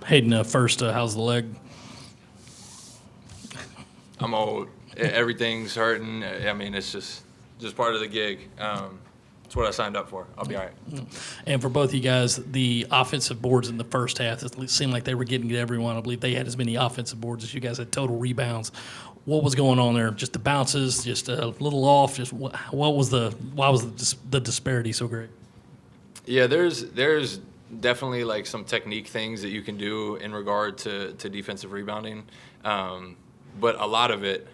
Hayden, first, how's the leg? I'm old. Everything's hurting. I mean, it's just part of the gig. It's what I signed up for. I'll be all right. And for both of you guys, the offensive boards in the first half, it seemed like they were getting to everyone. I believe they had as many offensive boards as you guys had total rebounds. What was going on there? Just the bounces, just a little off. Just why was the disparity so great? Yeah, there's definitely like some technique things that you can do in regard to defensive rebounding, but a lot of it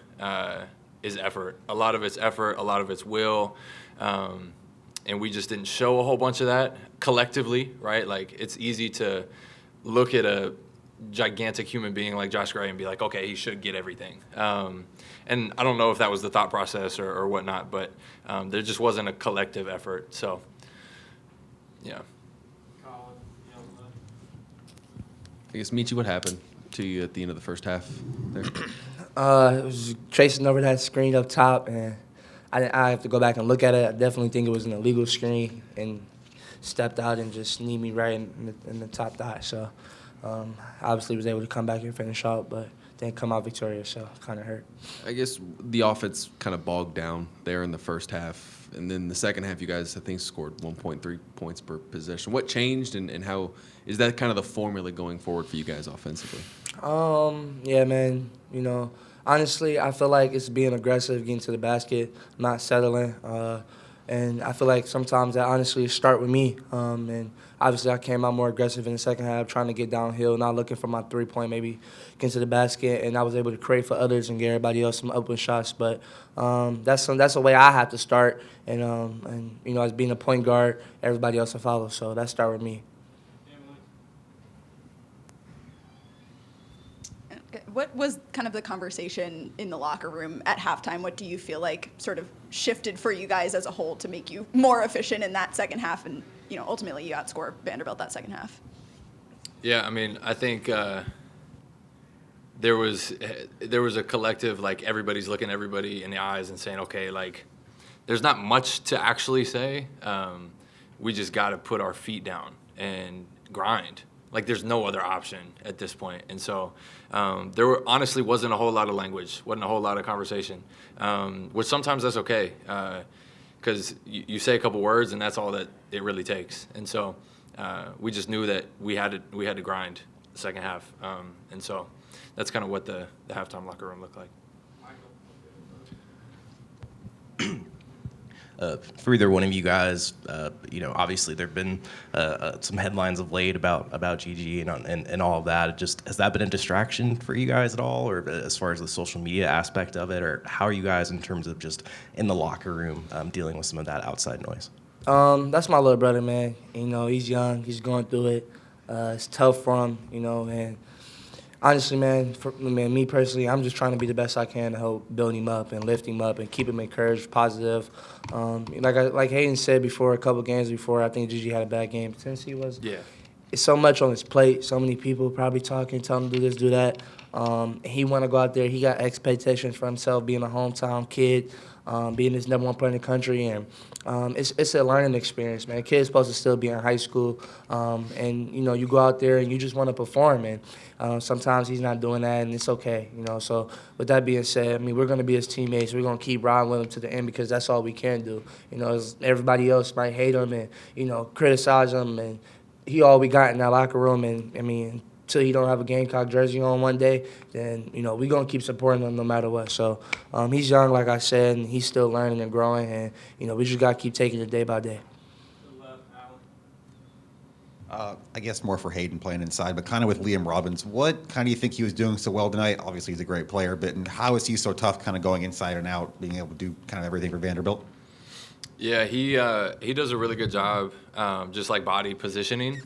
is effort. A lot of it's effort. A lot of it's will. And we just didn't show a whole bunch of that collectively, right? Like, it's easy to look at a gigantic human being like Josh Gray and be like, okay, he should get everything. And I don't know if that was the thought process or whatnot, but there just wasn't a collective effort. So, yeah. I guess, Meechie, what happened to you at the end of the first half there? It was tracing over that screen up top, and I have to go back and look at it. I definitely think it was an illegal screen, and stepped out and just kneed me right in the top dot. So, obviously was able to come back and finish out, but didn't come out victorious, so it kind of hurt. I guess the offense kind of bogged down there in the first half, and then the second half you guys, I think, scored 1.3 points per possession. What changed, and how is that kind of the formula going forward for you guys offensively? Yeah, man, honestly, I feel like it's being aggressive, getting to the basket, not settling. And I feel like sometimes that honestly start with me. And obviously I came out more aggressive in the second half, trying to get downhill, not looking for my three-point, maybe get to the basket. And I was able to create for others and get everybody else some open shots. But that's the way I have to start. And as being a point guard, everybody else will follow. So that start with me. What was kind of the conversation in the locker room at halftime? What do you feel like sort of shifted for you guys as a whole to make you more efficient in that second half and, ultimately you outscore Vanderbilt that second half? Yeah, I mean, I think there was a collective, like, everybody's looking everybody in the eyes and saying, okay, like, there's not much to actually say. We just got to put our feet down and grind. Like, there's no other option at this point. And so honestly wasn't a whole lot of language, wasn't a whole lot of conversation, which sometimes that's okay, because you say a couple words and that's all that it really takes. And so we just knew that we had to grind the second half. And so that's kind of what the halftime locker room looked like. For either one of you guys, obviously there have been some headlines of late about GG and all of that. Has that been a distraction for you guys at all, or as far as the social media aspect of it, or how are you guys in terms of just in the locker room dealing with some of that outside noise? That's my little brother, man. He's young, he's going through it. It's tough for him, and honestly, man, me personally, I'm just trying to be the best I can to help build him up and lift him up and keep him encouraged, positive. Like Hayden said before, a couple games before, I think Gigi had a bad game. Tennessee was. Yeah. It's so much on his plate. So many people probably talking, telling him do this, do that. He want to go out there. He got expectations for himself, being a hometown kid, being his number one player in the country, and it's a learning experience, man. Kid's supposed to still be in high school, and you go out there and you just want to perform, and sometimes he's not doing that, and it's okay, So with that being said, I mean, we're gonna be his teammates. We're gonna keep riding with him to the end because that's all we can do. Everybody else might hate him and criticize him, and he all we got in that locker room, and I mean, until he don't have a Gamecock jersey on one day, then, we're going to keep supporting him no matter what. So he's young, like I said, and he's still learning and growing, and, we just got to keep taking it day by day. I guess more for Hayden playing inside, but kind of with Liam Robbins, what kind of you think he was doing so well tonight? Obviously, he's a great player, but and how is he so tough kind of going inside and out, being able to do kind of everything for Vanderbilt? Yeah, he does a really good job, just like body positioning.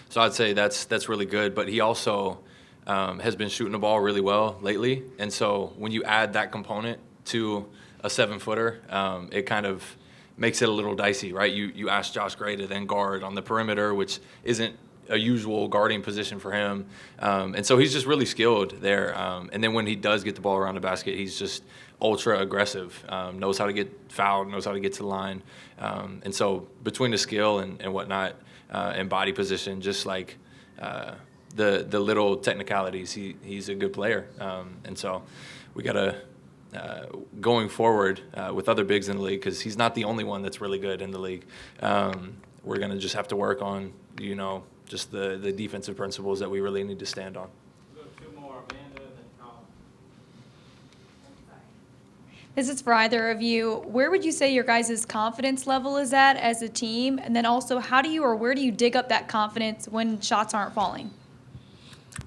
So I'd say that's really good. But he also has been shooting the ball really well lately. And so when you add that component to a 7-footer, it kind of makes it a little dicey, right? You ask Josh Gray to then guard on the perimeter, which isn't a usual guarding position for him. And so he's just really skilled there. And then when he does get the ball around the basket, he's just ultra aggressive, knows how to get fouled, knows how to get to the line. And so between the skill and whatnot, and body position, just like the little technicalities. He's a good player, and so we got to going forward with other bigs in the league, because he's not the only one that's really good in the league. We're gonna just have to work on just the defensive principles that we really need to stand on. This is for either of you. Where would you say your guys' confidence level is at as a team? And then also, where do you dig up that confidence when shots aren't falling?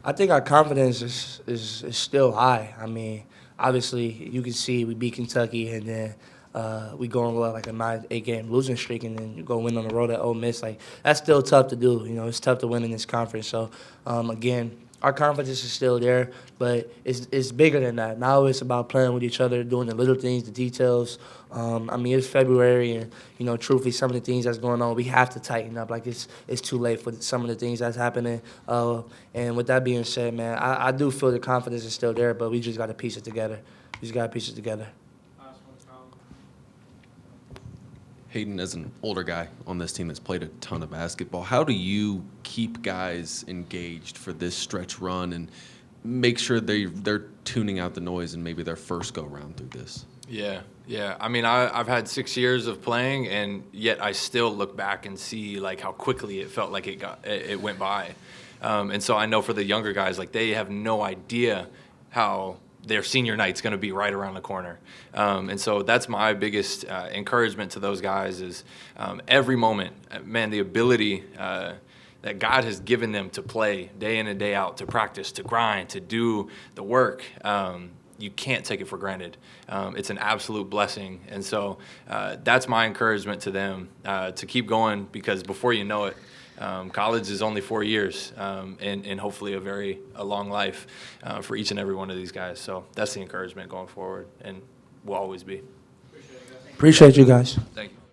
I think our confidence is still high. I mean, obviously, you can see we beat Kentucky, and then we go on like a 9-8 game losing streak, and then you go win on the road at Ole Miss. Like, that's still tough to do. It's tough to win in this conference. So, again, our confidence is still there, but it's bigger than that. Now it's about playing with each other, doing the little things, the details. I mean, it's February, and truthfully, some of the things that's going on, we have to tighten up. Like, it's too late for some of the things that's happening. And with that being said, man, I do feel the confidence is still there, but we just got to piece it together. Hayden, as an older guy on this team that's played a ton of basketball, how do you keep guys engaged for this stretch run and make sure they're tuning out the noise in maybe their first go-round through this? Yeah. I mean, I've had 6 years of playing, and yet I still look back and see like how quickly it felt like it went by. And so I know for the younger guys, like, they have no idea how their senior night's going to be right around the corner. And so that's my biggest encouragement to those guys is every moment, man, the ability that God has given them to play day in and day out, to practice, to grind, to do the work. You can't take it for granted. It's an absolute blessing. And so that's my encouragement to them, to keep going, because before you know it, college is only 4 years, and hopefully a long life for each and every one of these guys. So that's the encouragement going forward, and will always be. Appreciate you guys. Thank you.